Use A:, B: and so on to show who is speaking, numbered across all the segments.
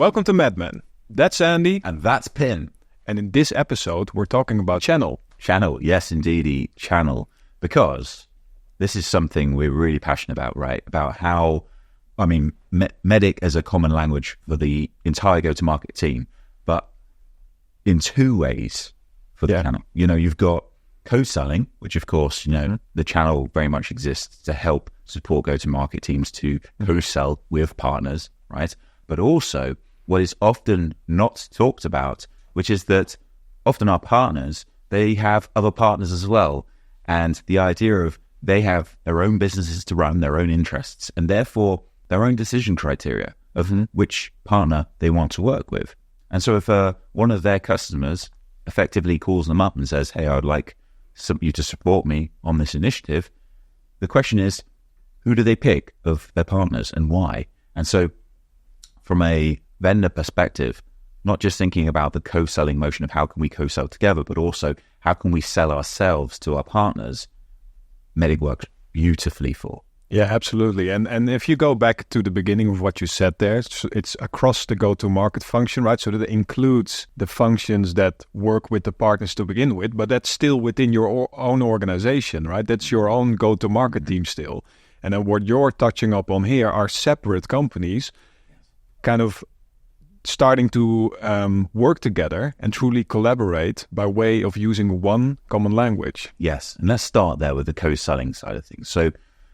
A: Welcome to MedMen. That's Andy.
B: And that's Pin.
A: And in this episode, we're talking about channel.
B: Channel, yes, indeed, channel. Because this is something we're really passionate about, right? About how, MEDDIC as a common language for the entire go-to-market team, but in two ways for the channel. You know, you've got co-selling, which of course, the channel very much exists to help support go-to-market teams to co-sell with partners, right? But also what is often not talked about, which is that often our partners, they have other partners as well. And the idea of they have their own businesses to run, their own interests, and therefore their own decision criteria of which partner they want to work with. And so if one of their customers effectively calls them up and says, hey, I would like you to support me on this initiative, the question is, who do they pick of their partners and why? And so from a vendor perspective, not just thinking about the co-selling motion of how can we co-sell together, but also how can we sell ourselves to our partners, MEDDIC works beautifully for.
A: Yeah, absolutely. And if you go back to the beginning of what you said there, it's across the go-to-market function, right? So that includes the functions that work with the partners to begin with, but that's still within your own organization, right? That's your own go-to-market team still. And then what you're touching up on here are separate companies kind of starting to work together and truly collaborate by way of using one common language.
B: Yes, and let's start there with the co-selling side of things. So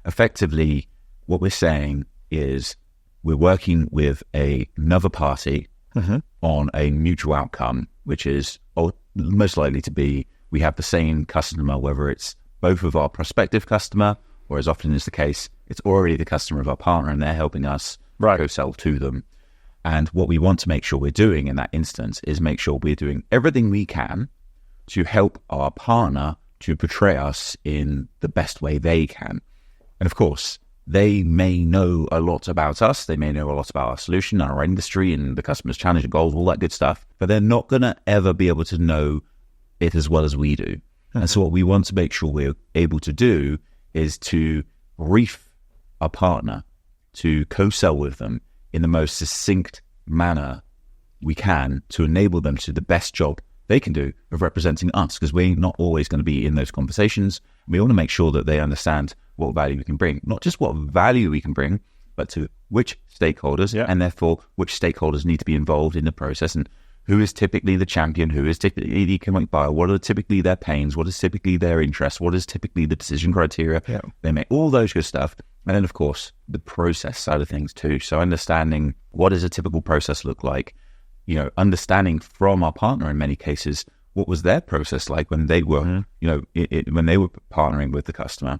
B: effectively, what we're saying is we're working with another party on a mutual outcome, which is most likely to be we have the same customer, whether it's both of our prospective customer, or as often is the case, it's already the customer of our partner and they're helping us go sell to them. And what we want to make sure we're doing in that instance is make sure we're doing everything we can to help our partner to portray us in the best way they can. And of course, they may know a lot about us. They may know a lot about our solution, our industry, and the customer's challenge and goals, all that good stuff. But they're not going to ever be able to know it as well as we do. And so what we want to make sure we're able to do is to brief our partner to co-sell with them in the most succinct manner we can to enable them to do the best job they can do of representing us, because we're not always going to be in those conversations. We want to make sure that they understand what value we can bring, not just what value we can bring, but to which stakeholders, and therefore which stakeholders need to be involved in the process, and who is typically the champion, who is typically the economic buyer, what are typically their pains, what is typically their interests, what is typically the decision criteria. They make all those good stuff. And then, of course, the process side of things too. So understanding what does a typical process look like, understanding from our partner in many cases, what was their process like when they were, when they were partnering with the customer.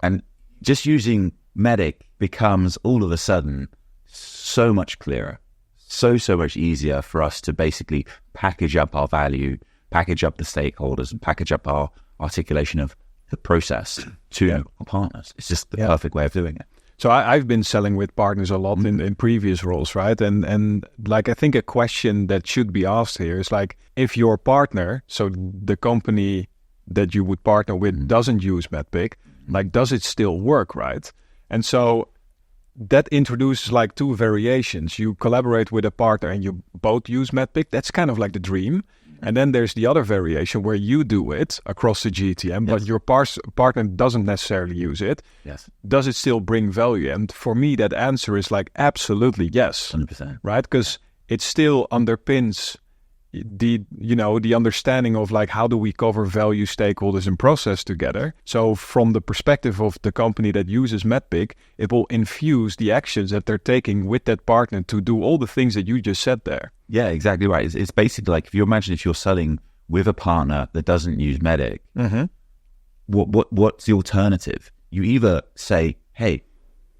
B: And just using MEDDIC becomes all of a sudden so much clearer, so much easier for us to basically package up our value, package up the stakeholders, and package up our articulation of the process to our partners. It's just the perfect way of doing it.
A: So I've been selling with partners a lot in previous roles, right? And like, I think a question that should be asked here is like, if your partner, so the company that you would partner with doesn't use MEDDPICC, like, does it still work, right? And so that introduces like two variations. You collaborate with a partner and you both use MEDDPICC. That's kind of like the dream. And then there's the other variation where you do it across the GTM, but your partner doesn't necessarily use it. Does it still bring value? And for me, that answer is like, absolutely yes.
B: 100%.
A: Right? Because it still underpins the understanding of like, how do we cover value, stakeholders, and process together? So from the perspective of the company that uses MEDDPICC, it will infuse the actions that they're taking with that partner to do all the things that you just said there.
B: Yeah, exactly right. It's basically like, if you're selling with a partner that doesn't use MEDDICC, what's the alternative? You either say, hey,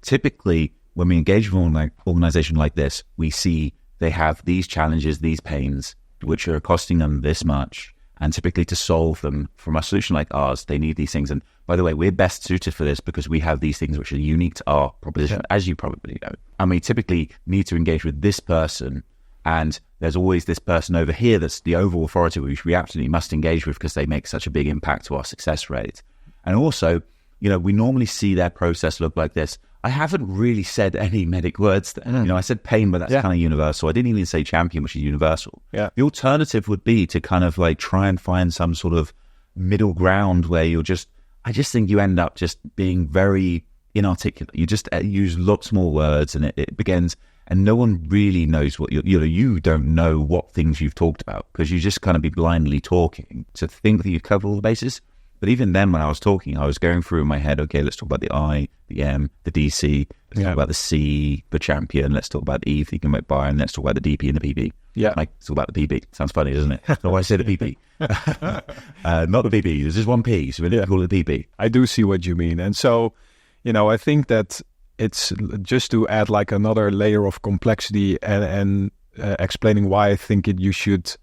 B: typically when we engage with an organization like this, we see they have these challenges, these pains, which are costing them this much. And typically to solve them from a solution like ours, they need these things. And by the way, we're best suited for this because we have these things which are unique to our proposition, as you probably know. And we typically need to engage with this person. And there's always this person over here that's the overall authority, which we absolutely must engage with because they make such a big impact to our success rate. And also, we normally see their process look like this. I haven't really said any MEDDICC words there. You know, I said pain, but that's kind of universal. I didn't even say champion, which is universal.
A: Yeah.
B: The alternative would be to kind of like try and find some sort of middle ground where I just think you end up just being very inarticulate. You just use lots more words, and it begins, and no one really knows what you don't know what things you've talked about, because you just kind of be blindly talking to think that you cover all the bases. But even then, when I was talking, I was going through in my head, okay, let's talk about the I, the M, the DC, let's talk about the C, the champion, let's talk about the E, thinking about Bayern, let's talk about the DP and the PP.
A: Yeah.
B: Like, let's talk about the PP. Sounds funny, doesn't it? So I say the PP. Not the PP. There's just one P, so we need to call it the PP.
A: I do see what you mean. And so, you know, I think that it's just to add like another layer of complexity and explaining why I think you should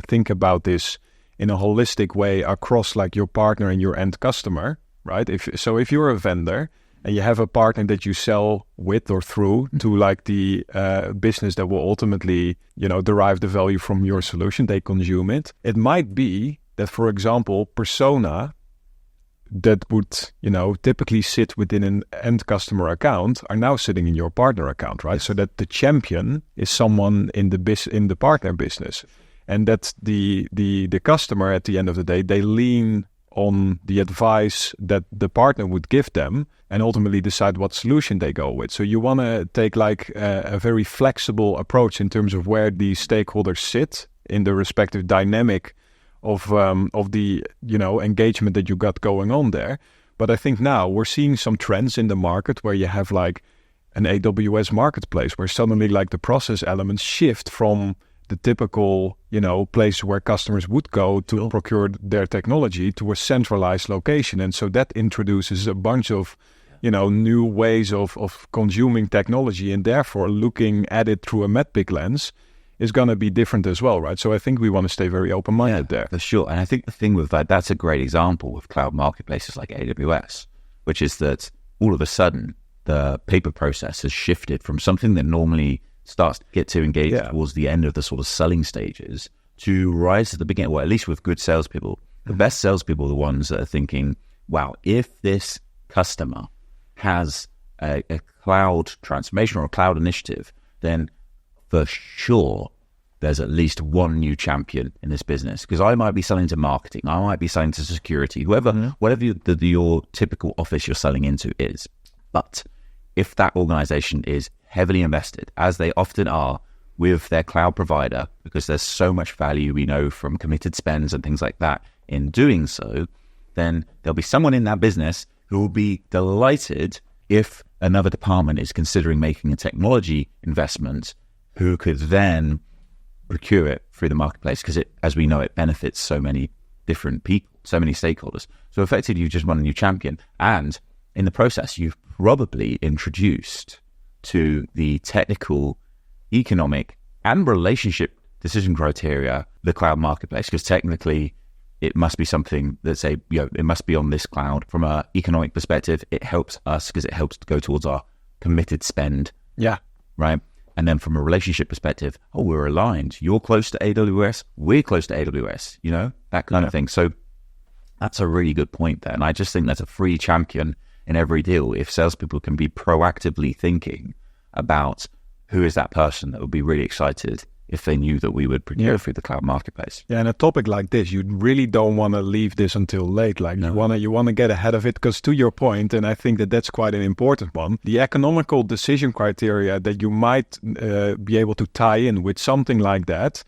A: think about this in a holistic way across like your partner and your end customer, right? If you're a vendor and you have a partner that you sell with or through to like the business that will ultimately, you know, derive the value from your solution, they consume it. It might be that, for example, persona that would, you know, typically sit within an end customer account are now sitting in your partner account, right? So that the champion is someone in the partner business. And that the customer, at the end of the day, they lean on the advice that the partner would give them and ultimately decide what solution they go with. So you want to take like a very flexible approach in terms of where the stakeholders sit in the respective dynamic of the, you know, engagement that you got going on there. But I think now we're seeing some trends in the market where you have like an AWS marketplace where suddenly like the process elements shift from the typical, you know, place where customers would go to procure their technology to a centralized location. And so that introduces a bunch of, you know, new ways of consuming technology, and therefore looking at it through a MEDDPICC lens is going to be different as well, right? So I think we want to stay very open-minded there.
B: For sure. And I think the thing with that's a great example with cloud marketplaces like AWS, which is that all of a sudden the paper process has shifted from something that normally starts to get to engage towards the end of the sort of selling stages to rise to the beginning, well, at least with good salespeople. The best salespeople are the ones that are thinking, wow, if this customer has a cloud transformation or a cloud initiative, then for sure there's at least one new champion in this business. Because I might be selling to marketing, I might be selling to security, whatever your typical office you're selling into is. But if that organization is heavily invested, as they often are with their cloud provider, because there's so much value we know from committed spends and things like that in doing so, then there'll be someone in that business who will be delighted if another department is considering making a technology investment, who could then procure it through the marketplace, because it, as we know, it benefits so many different people, so many stakeholders. So effectively, you've just won a new champion, and in the process, you've probably introduced to the technical, economic, and relationship decision criteria the cloud marketplace, because technically it must be something that's it must be on this cloud. From an economic perspective, it helps us because it helps to go towards our committed spend.
A: Yeah.
B: Right. And then from a relationship perspective, we're aligned. You're close to AWS. We're close to AWS, you know, that kind of thing. So that's a really good point there. And I just think that's a free champion in every deal. If salespeople can be proactively thinking about who is that person that would be really excited if they knew that we would procure through the cloud marketplace. Yeah,
A: and a topic like this, you really don't want to leave this until late. Like you want to get ahead of it, because to your point, and I think that that's quite an important one, the economical decision criteria that you might be able to tie in with something like that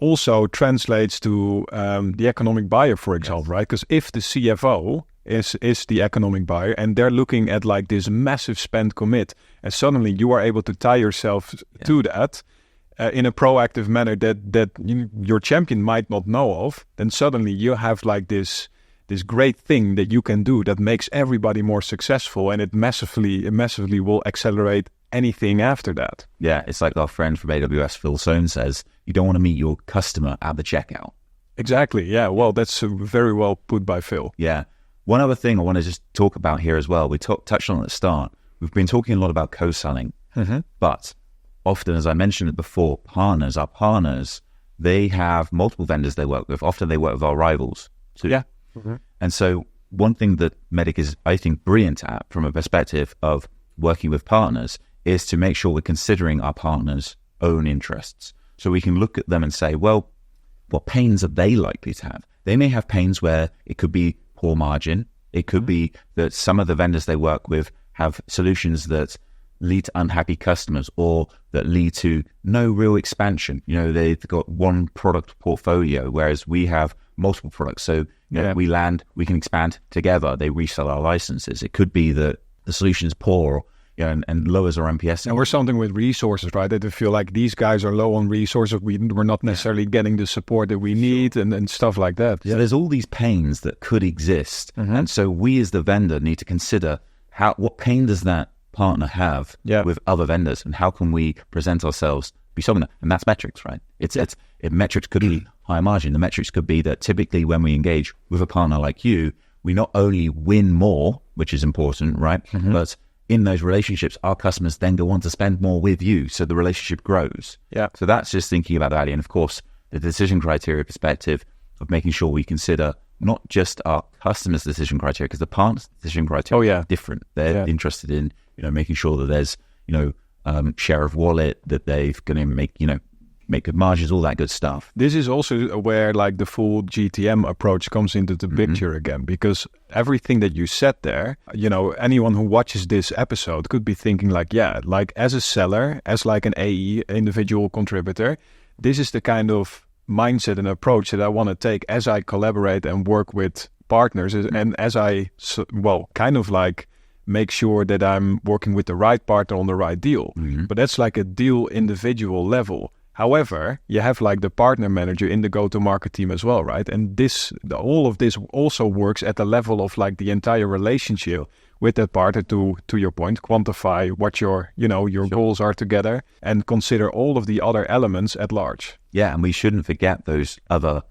A: also translates to the economic buyer, for example, right? Because if the CFO is the economic buyer and they're looking at like this massive spend commit, and suddenly you are able to tie yourself to that in a proactive manner that your champion might not know of, then suddenly you have like this great thing that you can do that makes everybody more successful, and it massively will accelerate anything after that.
B: Yeah, it's like our friend from AWS, Phil Sohn, says, you don't want to meet your customer at the checkout.
A: Exactly, yeah. Well, that's very well put by Phil.
B: Yeah. One other thing I want to just talk about here as well, we touched on at the start, we've been talking a lot about co-selling, but often, as I mentioned it before, our partners, they have multiple vendors they work with. Often they work with our rivals too.
A: Yeah.
B: And so one thing that MEDDICC is, I think, brilliant at from a perspective of working with partners is to make sure we're considering our partners' own interests. So we can look at them and say, well, what pains are they likely to have? They may have pains where it could be poor margin. It could be that some of the vendors they work with have solutions that lead to unhappy customers or that lead to no real expansion. You know, they've got one product portfolio, whereas we have multiple products. So you know, we can expand together. They resell our licenses. It could be that the solution is poor, you know, and lowers our NPS.
A: And we're something with resources, right? That they feel like these guys are low on resources. We're not necessarily getting the support that we need and stuff like that.
B: So there's all these pains that could exist. And so we as the vendor need to consider what pain does that partner have with other vendors, and how can we present ourselves be solving that? And that's metrics, right? Metrics could be high margin. The metrics could be that typically when we engage with a partner like you, we not only win more, which is important, right? But in those relationships, our customers then go on to spend more with you, so the relationship grows. So that's just thinking about that. And of course, the decision criteria perspective of making sure we consider not just our customers' decision criteria, because the partners' decision criteria are different. They're interested in, you know, making sure that there's, you know, share of wallet, that they're going to make, you know, make good margins, all that good stuff.
A: This is also where like the full GTM approach comes into the picture again, because everything that you said there, you know, anyone who watches this episode could be thinking like, yeah, like as a seller, as like an AE, individual contributor, this is the kind of mindset and approach that I want to take as I collaborate and work with partners, and as I, kind of like make sure that I'm working with the right partner on the right deal. But that's like a deal individual level. However, you have like the partner manager in the go-to-market team as well, right? And all of this also works at the level of like the entire relationship with that partner to your point, quantify what your goals are together and consider all of the other elements at large.
B: Yeah, and we shouldn't forget those other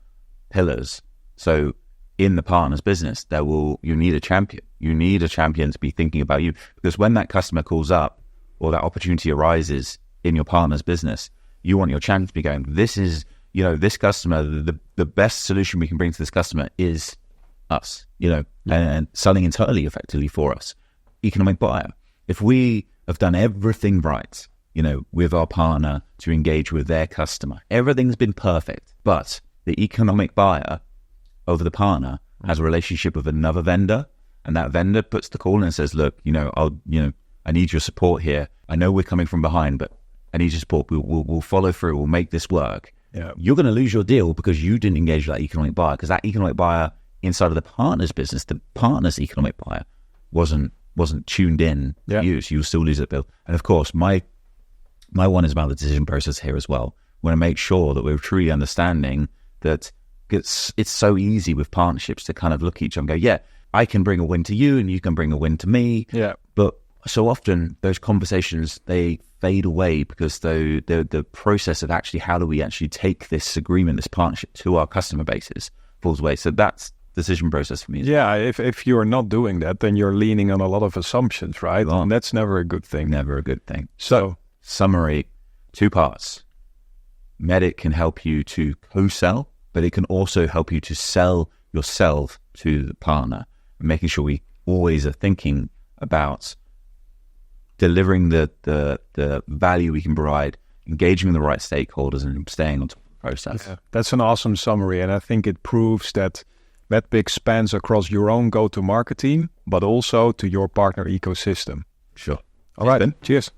B: pillars. So in the partner's business, you need a champion. You need a champion to be thinking about you, because when that customer calls up or that opportunity arises in your partner's business, you want your champion to be going, this is, you know, this customer, the best solution we can bring to this customer is us, you know, and selling entirely effectively for us. Economic buyer. If we have done everything right, you know, with our partner to engage with their customer, everything's been perfect, but the economic buyer over the partner has a relationship with another vendor, and that vendor puts the call and says, look, you know, I need your support here. I know we're coming from behind, but I need your support. We'll follow through. We'll make this work. You're going to lose your deal because you didn't engage with that economic buyer, because that economic buyer inside of the partner's business, the partner's economic buyer wasn't tuned in to you, so you'll still lose that bill. And of course, my one is about the decision process here as well. We want to make sure that we're truly understanding that it's so easy with partnerships to kind of look at each other and go, yeah, I can bring a win to you and you can bring a win to me. But so often those conversations, they fade away because the process of actually how do we actually take this agreement, this partnership to our customer bases falls away. So that's decision process for me.
A: If you're not doing that, then you're leaning on a lot of assumptions, right? And that's never a good thing.
B: Never a good thing.
A: So
B: summary, 2 parts. MEDDIC can help you to co-sell, but it can also help you to sell yourself to the partner, making sure we always are thinking about delivering the value we can provide, engaging with the right stakeholders, and staying on top of the process.
A: That's an awesome summary, and I think it proves that MEDDPICC spans across your own go-to-market team, but also to your partner ecosystem.
B: Sure.
A: All right, then. Cheers.